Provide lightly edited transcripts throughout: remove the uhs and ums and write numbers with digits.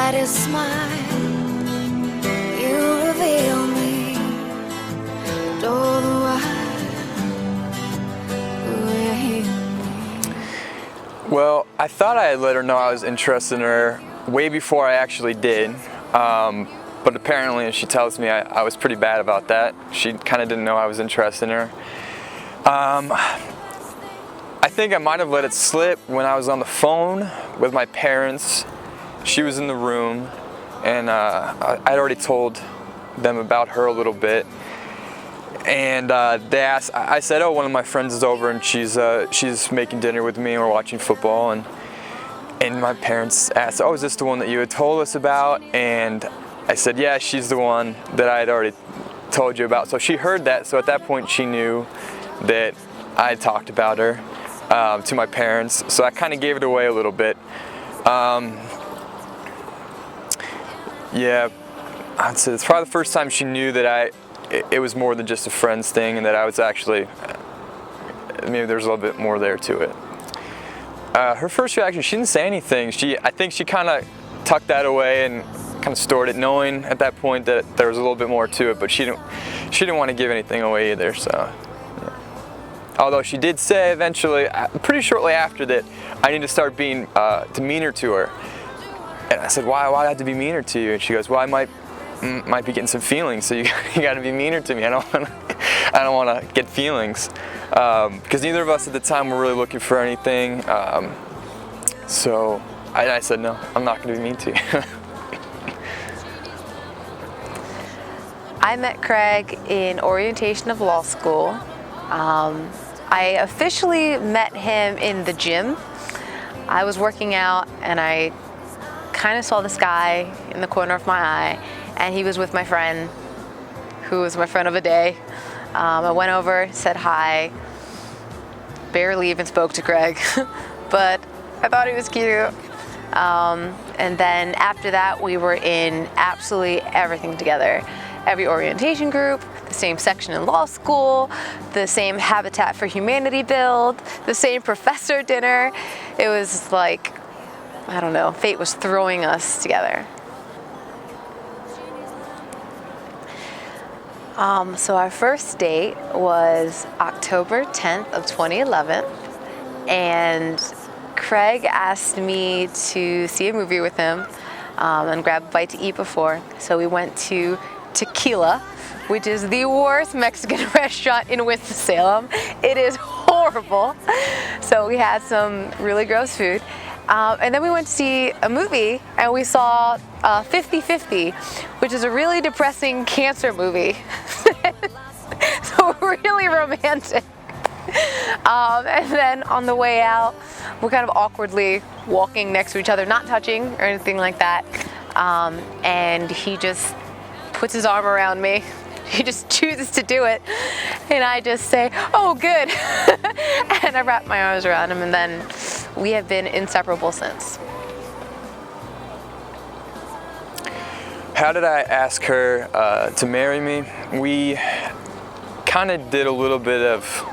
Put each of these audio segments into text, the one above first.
slightest smile, you reveal me. And all the while, will you hear me? Well, I thought I had let her know I was interested in her way before I actually did. But apparently, she tells me I was pretty bad about that. She kind of didn't know I was interested in her. I think I might have let it slip when I was on the phone with my parents. She was in the room, and I'd already told them about her a little bit. And they asked, I said, oh, one of my friends is over and she's making dinner with me and we're watching football. And my parents asked, oh, is this the one that you had told us about? And I said, yeah, she's the one that I had already told you about. So she heard that, so at that point she knew that I had talked about her to my parents. So I kind of gave it away a little bit. Yeah, I'd say it's probably the first time she knew that it was more than just a friends thing and that I was actually, maybe there's a little bit more there to it. Her first reaction, she didn't say anything. I think she kind of tucked that away and kind of stored it, knowing at that point that there was a little bit more to it, but she didn't want to give anything away either. So, yeah. Although she did say eventually, pretty shortly after, that I need to start being demeaner to her. And I said, why do I have to be meaner to you? And she goes, well, I might be getting some feelings, so you got to be meaner to me. I don't want to get feelings, because neither of us at the time were really looking for anything. So I said, no, I'm not going to be mean to you. I met Craig in orientation of law school. I officially met him in the gym. I was working out and I kind of saw this guy in the corner of my eye, and he was with my friend, who was my friend of the day. I went over, said hi, barely even spoke to Craig, but I thought he was cute. And then after that, we were in absolutely everything together. Every orientation group, the same section in law school, the same Habitat for Humanity build, the same professor dinner. It was like, I don't know, fate was throwing us together. So our first date was October 10th of 2011, and Craig asked me to see a movie with him and grab a bite to eat before. So we went to Tequila, which is the worst Mexican restaurant in Winston-Salem. It is horrible. So we had some really gross food. And then we went to see a movie, and we saw 50-50, which is a really depressing cancer movie. So really romantic. And then on the way out, we're kind of awkwardly walking next to each other, not touching or anything like that. And he just puts his arm around me. He just chooses to do it. And I just say, oh, good. And I wrap my arms around him, and then we have been inseparable since. How did I ask her to marry me? We kind of did a little bit of,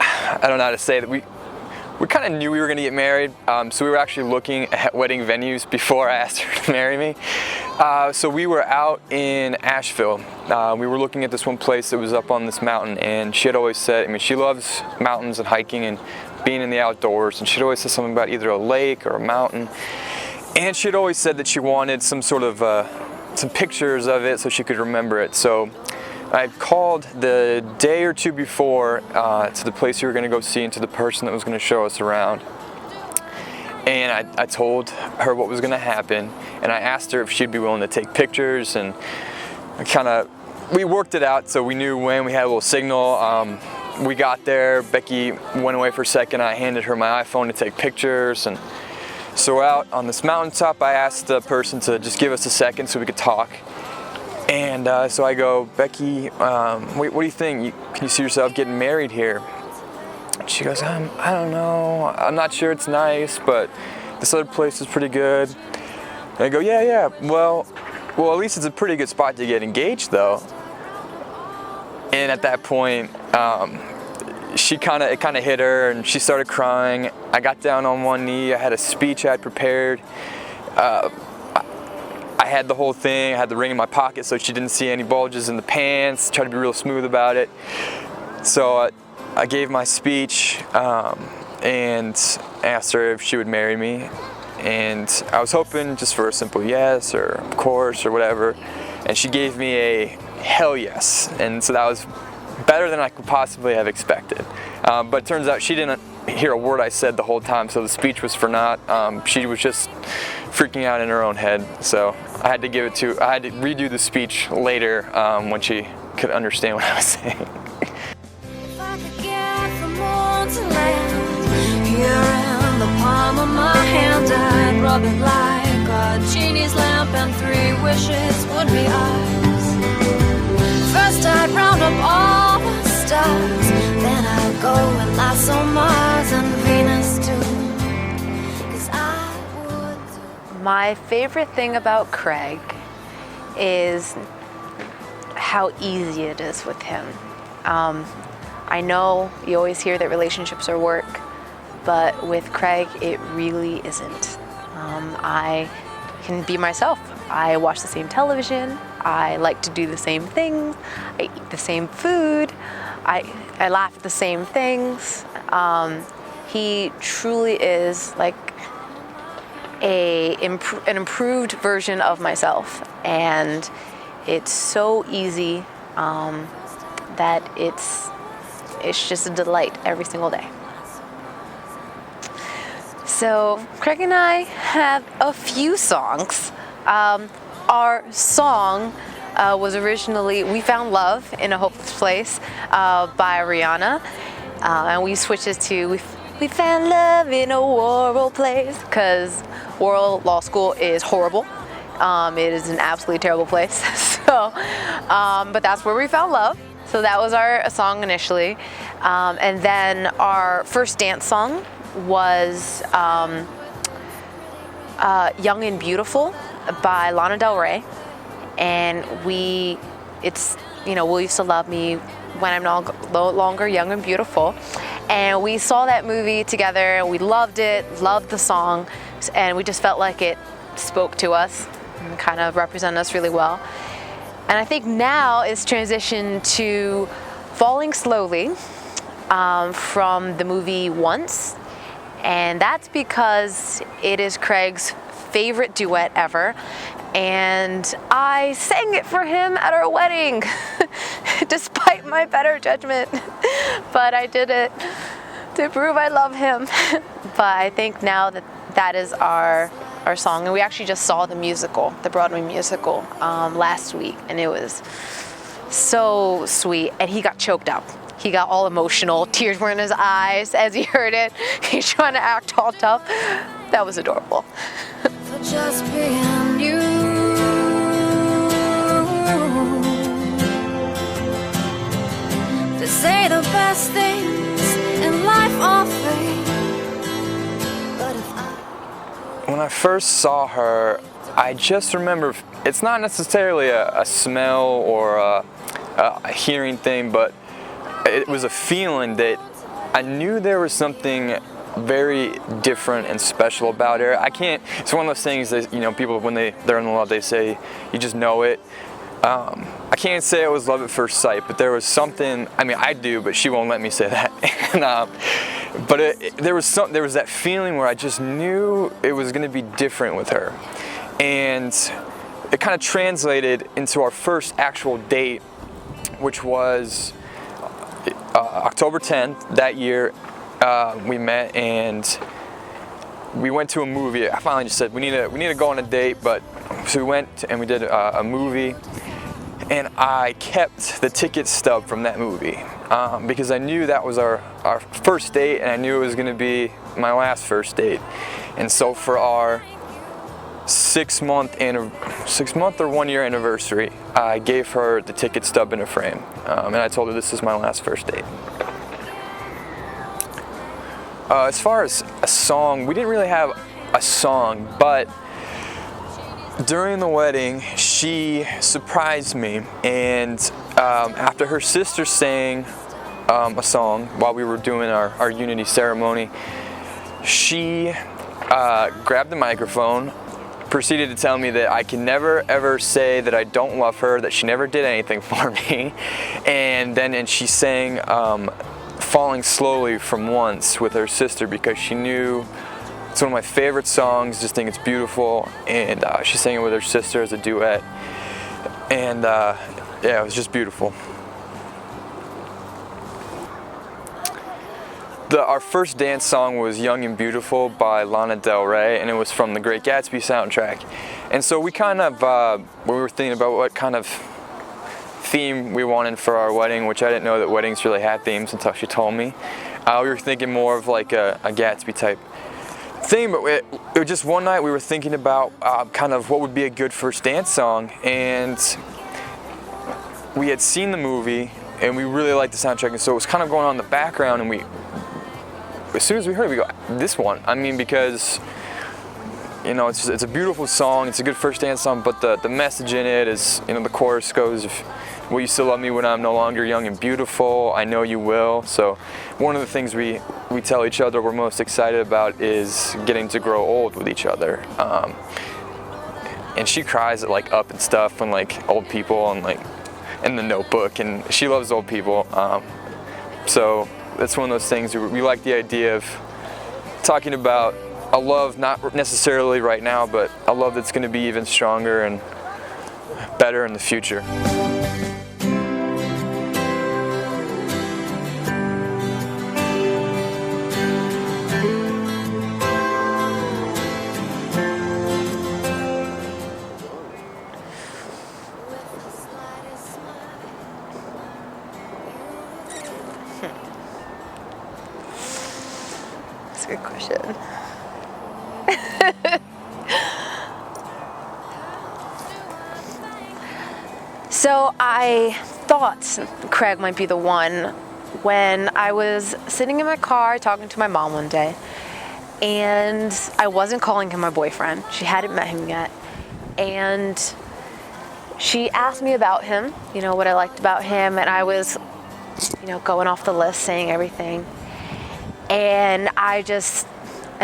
I don't know how to say that. We kind of knew we were going to get married, so we were actually looking at wedding venues before I asked her to marry me. So we were out in Asheville. We were looking at this one place that was up on this mountain, and she had always said, I mean, she loves mountains and hiking and being in the outdoors, and she'd always said something about either a lake or a mountain. And she'd always said that she wanted some sort of, some pictures of it so she could remember it. So I called the day or two before to the place we were going to go see and to the person that was going to show us around. And I told her what was going to happen, and I asked her if she'd be willing to take pictures, and we worked it out so we knew when we had a little signal. We got there, Becky went away for a second, I handed her my iPhone to take pictures, and so we're out on this mountaintop. I asked the person to just give us a second so we could talk. And so I go, Becky, what do you think? Can you see yourself getting married here? And she goes, I don't know. I'm not sure it's nice, but this other place is pretty good. And I go, yeah. Well, at least it's a pretty good spot to get engaged, though. And at that point, it kind of hit her, and she started crying. I got down on one knee. I had a speech I had prepared. I had the whole thing, I had the ring in my pocket so she didn't see any bulges in the pants, tried to be real smooth about it. So I gave my speech and asked her if she would marry me. And I was hoping just for a simple yes or of course or whatever. And she gave me a hell yes. And so that was better than I could possibly have expected. But it turns out she didn't hear a word I said the whole time, so the speech was for naught. She was just freaking out in her own head. So I had to redo the speech later when she could understand what I was saying. If I could get from moon to land, here in the palm of my hand, I'd rub it like a genie's lamp, and 3 wishes would be ours. First I'd round up all the stars, then I'd go and lasso Mars and Venus too, 'cause I would. My favorite thing about Craig is how easy it is with him. I know you always hear that relationships are work, but with Craig, it really isn't. I can be myself. I watch the same television. I like to do the same things. I eat the same food. I laugh at the same things. He truly is like an improved version of myself, and it's so easy that it's just a delight every single day. So Craig and I have a few songs. Our song was originally "We Found Love in a Hopeless Place" by Rihanna, and we switched it to "We Found Love in a World Place" because World Law School is horrible. It is an absolutely terrible place. So, but that's where we found love. So that was our song initially, and then our first dance song was "Young and Beautiful" by Lana Del Rey, and it's "Will You Still Love Me When I'm No Longer Young and Beautiful," and we saw that movie together and we loved it, loved the song, and we just felt like it spoke to us and kind of represented us really well. And I think now it's transitioned to "Falling Slowly" from the movie Once, and that's because it is Craig's favorite duet ever, and I sang it for him at our wedding despite my better judgment, but I did it to prove I love him. But I think now that is our song, and we actually just saw the Broadway musical last week, and it was so sweet, and he got choked up. He got all emotional, tears were in his eyes as he heard it. He's trying to act all tough. That was adorable. For just being you, to say the best things in life are fake. But if When I first saw her, I just remember, it's not necessarily a smell or a hearing thing, but it was a feeling that I knew there was something very different and special about her. It's one of those things that, people, when they're in love, they say, you just know it. I can't say it was love at first sight, but there was something, I do, but she won't let me say that. But there was that feeling where I just knew it was going to be different with her. And it kind of translated into our first actual date, which was October 10th that year. We met and we went to a movie. I finally just said we need to go on a date, so we went and we did a movie, and I kept the ticket stub from that movie because I knew that was our first date, and I knew it was going to be my last first date. And so for our 6 month or 1 year anniversary, I gave her the ticket stub in a frame, and I told her this is my last first date. As far as a song, we didn't really have a song, but during the wedding, she surprised me, and after her sister sang a song while we were doing our unity ceremony, she grabbed the microphone, proceeded to tell me that I can never ever say that I don't love her, that she never did anything for me. And she sang Falling Slowly from Once with her sister because she knew it's one of my favorite songs, just think it's beautiful, and she sang it with her sister as a duet, and yeah, it was just beautiful. Our first dance song was Young and Beautiful by Lana Del Rey, and it was from the Great Gatsby soundtrack. And so we kind of, when we were thinking about what kind of theme we wanted for our wedding, which I didn't know that weddings really had themes until she told me, we were thinking more of like a Gatsby type thing, but it was just one night we were thinking about kind of what would be a good first dance song, and we had seen the movie and we really liked the soundtrack, and so it was kind of going on in the background, and as soon as we heard it, we go, this one. I mean, because you know, it's a beautiful song, it's a good first dance song, but the message in it is, you know, the chorus goes, will you still love me when I'm no longer young and beautiful? I know you will. So one of the things we tell each other we're most excited about is getting to grow old with each other. And she cries at like Up and stuff when like old people and like in The Notebook, and she loves old people. So that's one of those things we like the idea of talking about a love, not necessarily right now, but a love that's going to be even stronger and better in the future. That's a good question. So I thought Craig might be the one when I was sitting in my car talking to my mom one day, and I wasn't calling him my boyfriend. She hadn't met him yet, and she asked me about him, you know, what I liked about him, and I was, you know, going off the list, saying everything, and I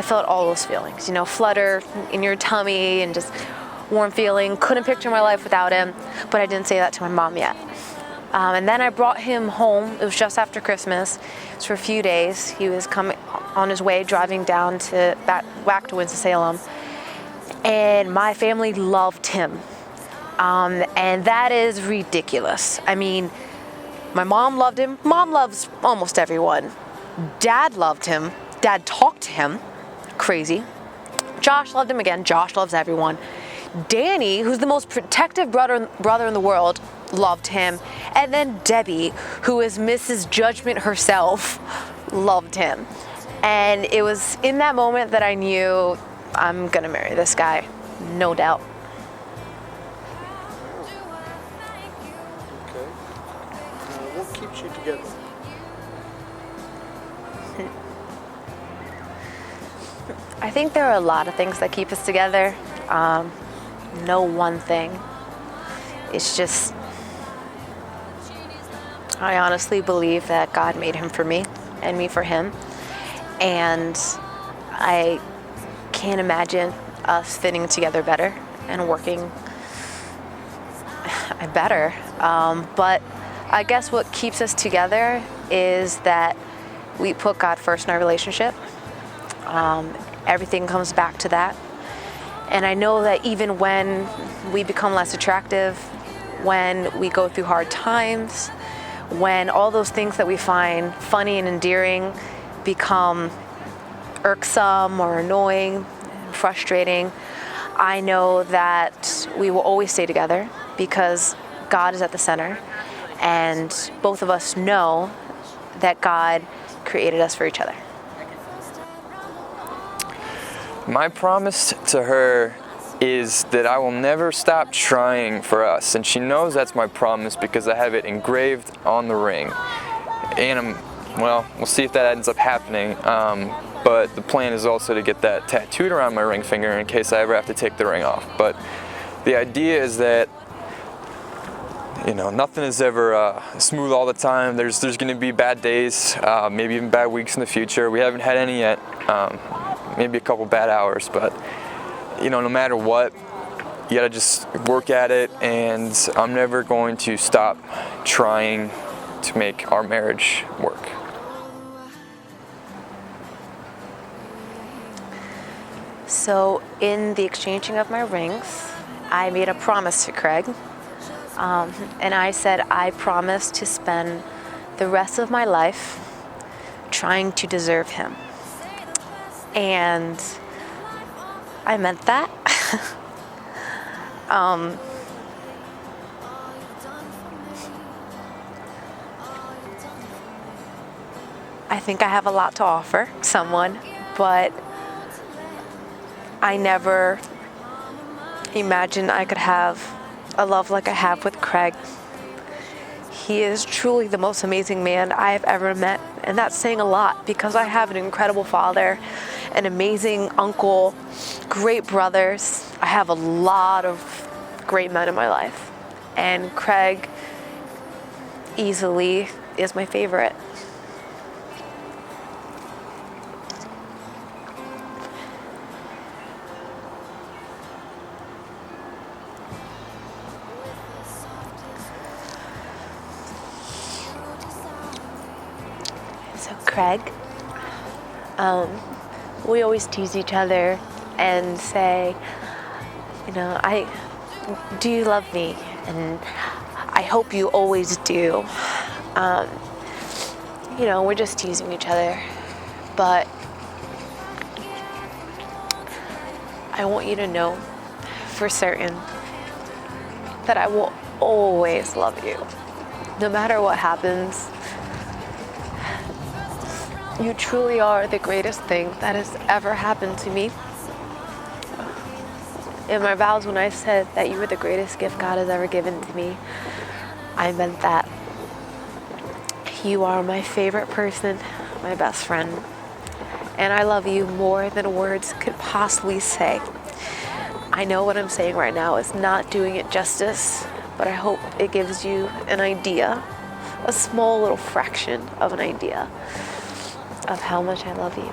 felt all those feelings, you know, flutter in your tummy and just warm feeling. Couldn't picture my life without him, but I didn't say that to my mom yet. And then I brought him home. It was just after Christmas. It was for a few days. He was coming on his way, driving down back to Winston-Salem, and my family loved him. And that is ridiculous. I mean, my mom loved him. Mom loves almost everyone. Dad loved him. Dad talked to him. Crazy. Josh loved him again. Josh loves everyone. Danny, who's the most protective brother in the world, loved him. And then Debbie, who is Mrs. Judgment herself, loved him. And it was in that moment that I knew I'm gonna marry this guy, no doubt. Okay. What keeps you together? I think there are a lot of things that keep us together. No one thing. It's just, I honestly believe that God made him for me and me for him. And I can't imagine us fitting together better and working better. But I guess what keeps us together is that we put God first in our relationship. Everything comes back to that. And I know that even when we become less attractive, when we go through hard times, when all those things that we find funny and endearing become irksome or annoying, frustrating, I know that we will always stay together because God is at the center, and both of us know that God created us for each other. My promise to her is that I will never stop trying for us, and she knows that's my promise because I have it engraved on the ring. And well, we'll see if that ends up happening, but the plan is also to get that tattooed around my ring finger in case I ever have to take the ring off. But the idea is that, you know, nothing is ever smooth all the time. There's going to be bad days, maybe even bad weeks in the future. We haven't had any yet. Maybe a couple bad hours, but no matter what, you gotta just work at it, and I'm never going to stop trying to make our marriage work. So in the exchanging of my rings, I made a promise to Craig. And I said, I promise to spend the rest of my life trying to deserve him. And I meant that. I think I have a lot to offer someone, but I never imagined I could have a love like I have with Craig. He is truly the most amazing man I have ever met, and that's saying a lot because I have an incredible father, an amazing uncle, great brothers. I have a lot of great men in my life, and Craig easily is my favorite. So Craig, we always tease each other and say, do you love me? And I hope you always do. We're just teasing each other, but I want you to know for certain that I will always love you, no matter what happens. You truly are the greatest thing that has ever happened to me. In my vows, when I said that you were the greatest gift God has ever given to me, I meant that. You are my favorite person, my best friend, and I love you more than words could possibly say. I know what I'm saying right now is not doing it justice, but I hope it gives you an idea, a small little fraction of an idea of how much I love you,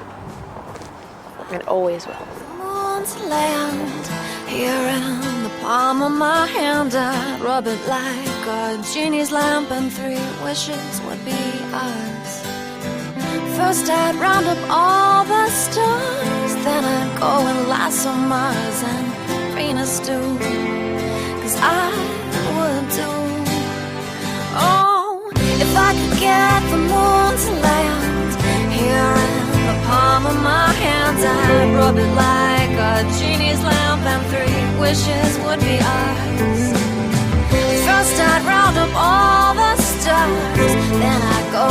and always will. Moon's land, here in the palm of my hand, I'd rub it like a genie's lamp, and 3 wishes would be ours. First I'd round up all the stars, then I'd go and lasso Mars and Venus too, 'cause I would do. Oh, if I could get the moon to land here in the palm of my hand, I'd rub it like a genie's lamp, and 3 wishes would be ours. First I'd round up all the stars, then I'd go